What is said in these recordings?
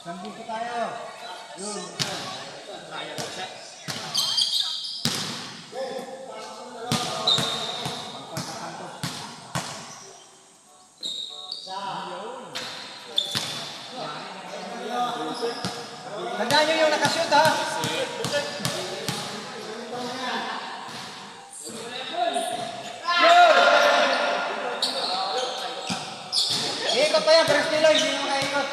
Nandito tayo. Yun. Kaya lang siya. Tandaan nyo yung nakashoot ha. Iikot pa yan, pero estilo, hindi mo makaikot.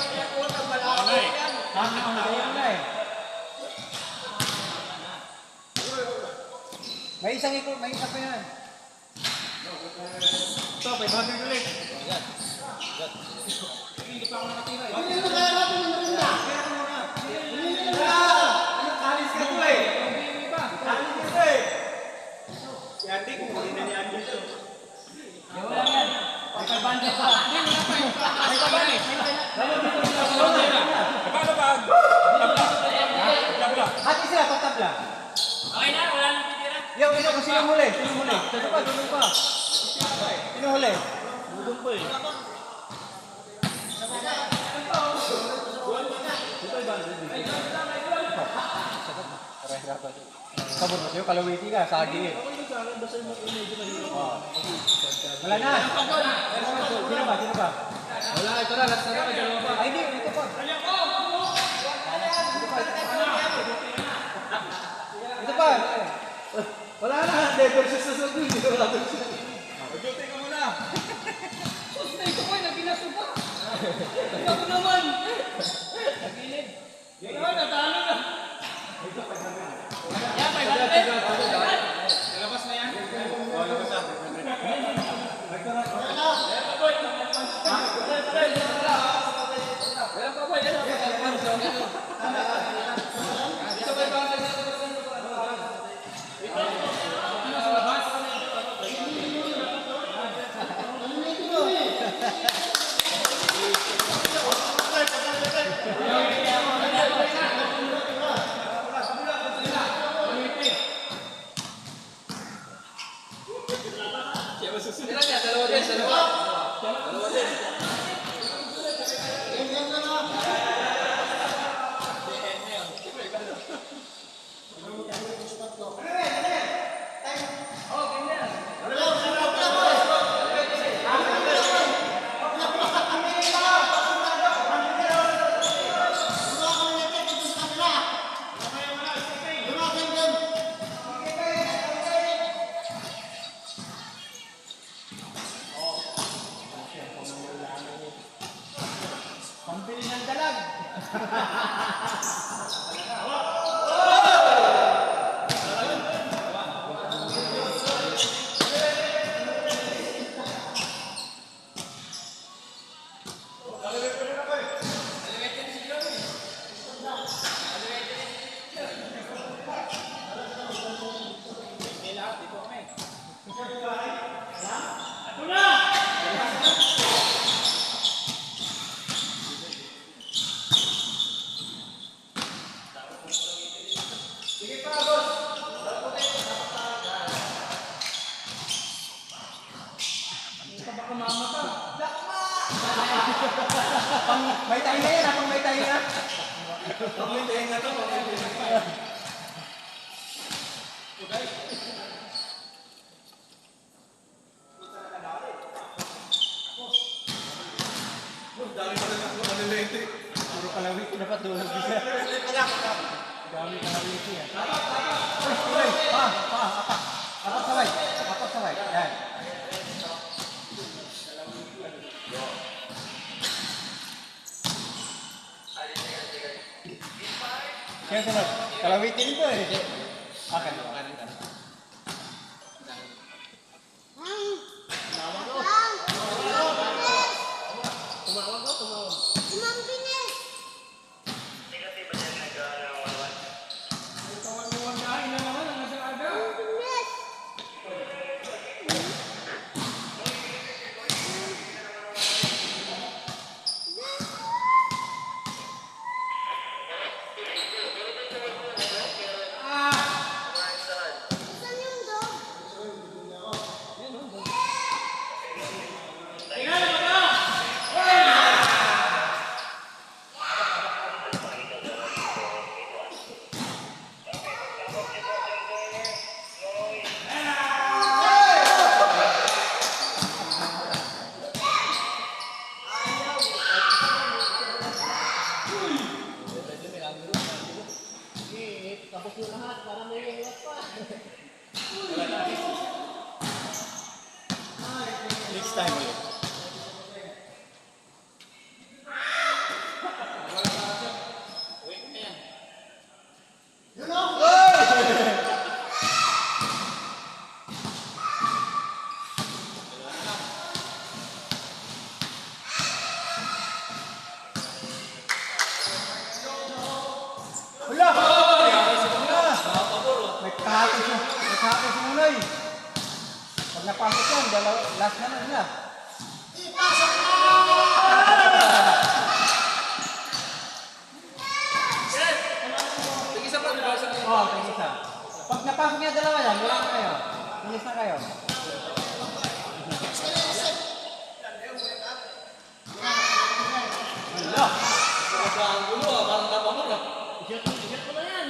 May isang ikot, may isa pa yan. Ito, 500 ulit. Hindi pa ako nakatira eh. Hindi pa ako nakatira. Kalis ka po eh. Kalis ka po eh. Yati kung hindi na niyan dito. Yung lang yan. May kabanda pa. Hindi, wala pa eh. May kabanda eh. Paano ba? Tabla. Hati sila, patabla. Okay na, wala nang titira. Yung ino kasi yung huli. Sino huli? Dudong pa. Sino huli? Dudong pa eh. Sabon mo sa'yo, kalawiti ka, sagi eh. Wala na. Sino ba? Wala, ito na, last na na, dalawa pa. Ay, hindi, ito pa. Ito pa. Wala na, never siya sasabi. Mag-duty ka muna. Sus, na ito ko, naginaso pa. Ako naman. Nagilid. Yan naman, natalo na. Yan, 500. Nalabas na yan? Oo, labas na. Pambili ng dalag. May tayo na yan, pang may tayo na. Pang may tayo na to, pang may tayo na. Dami pa rin ako manilete. Puro kalawit na pa tulog siya. Dami kalawit siya. Apat sabay. Yan. Kaya sunod, kalawitin ko eh. Akan. Naghapon si Munoy. Pag napasok yan, last na nila. Tig-isa pa, di ba? Oo, tig-isa. Pag napasok niya dalawa yan, wala na kayo. Inis na kayo. Wala. Ang gulo ah, parang napamor ah. I-shot ko na yan.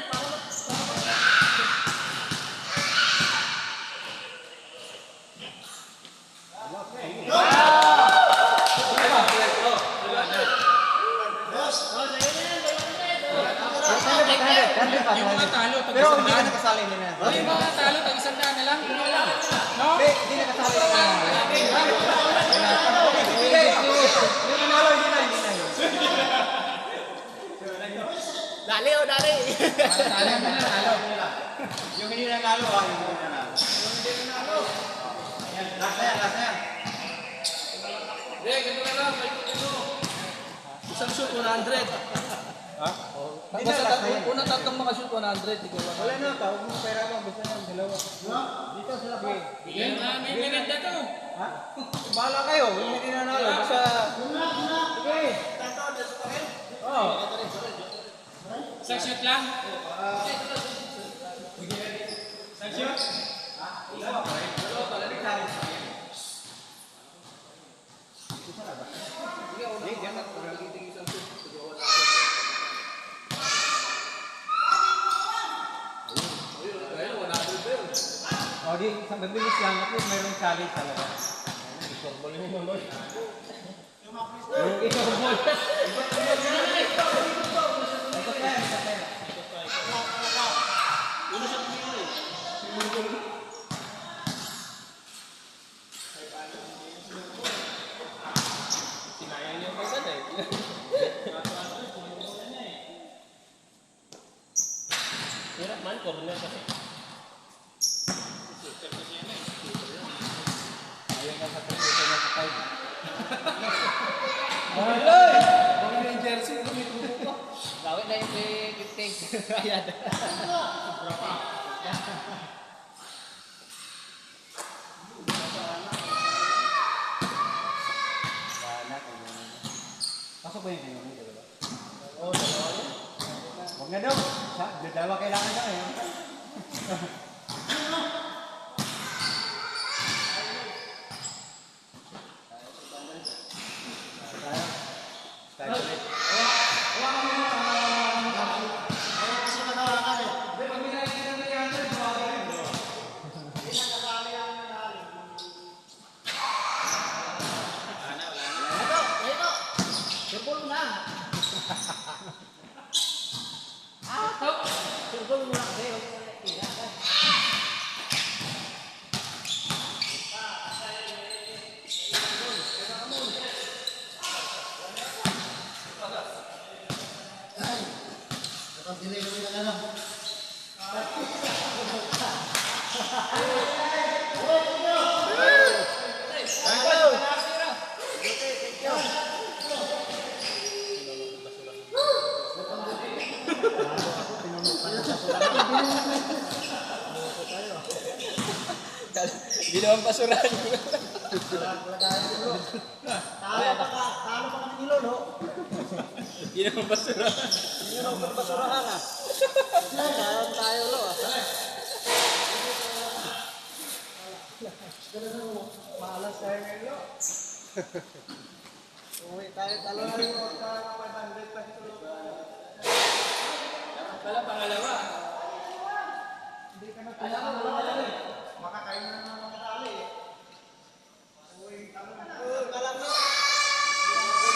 Yung mga talo, Pero hindi ka nakasali nila. yung mga talo, tag-isandaan na lang. No? Hindi nakasali nila. Yung nanalo, hindi na. Dali o, dali. Talo na talo. Yung hindi nanalo, yung hindi nanalo. Ayan, last na yan. Hindi, ganito na lang. Isang shoot, 100. Ha? Hindi na, Basta last na yan. unang tatlong mga shoot, 100. Ikaw lang. Wala na, huwag mo pera mo. Gusto na, dalawa. Dito sila pa. May maganda to. Ha? Bahala kayo, yung hindi nanalo. Basta... Sige. Oo. Isang shoot lang. O di, isang mabilis lang. At least mayroong challenge talaga. Sorbol mo naman. Yung isurbol. Sinayang niya pa agad eh. Hirap man, corner kasi. Ayaw na sa 3, ito na sa 5. Alay! Huwag na yung jersey, lumitubo ka. Gawin na yung 50. Ayan. Pasok ba yung kayo? Oo, dalawa yun. Huwag na daw. Dalawa kailangan na eh. Start ulit. Surbol na. Surbol mo na kasi. Hindi naman pasurahan. Talo pa kami ni Lolo. Hindi naman pasurahan. Hindi naman basurahan ah. Talo tayo lo ah. Malas tayo ngayon. Uwi tayo talo na rin mo. 500 pa ito. Pala pangalawa. Alam mo,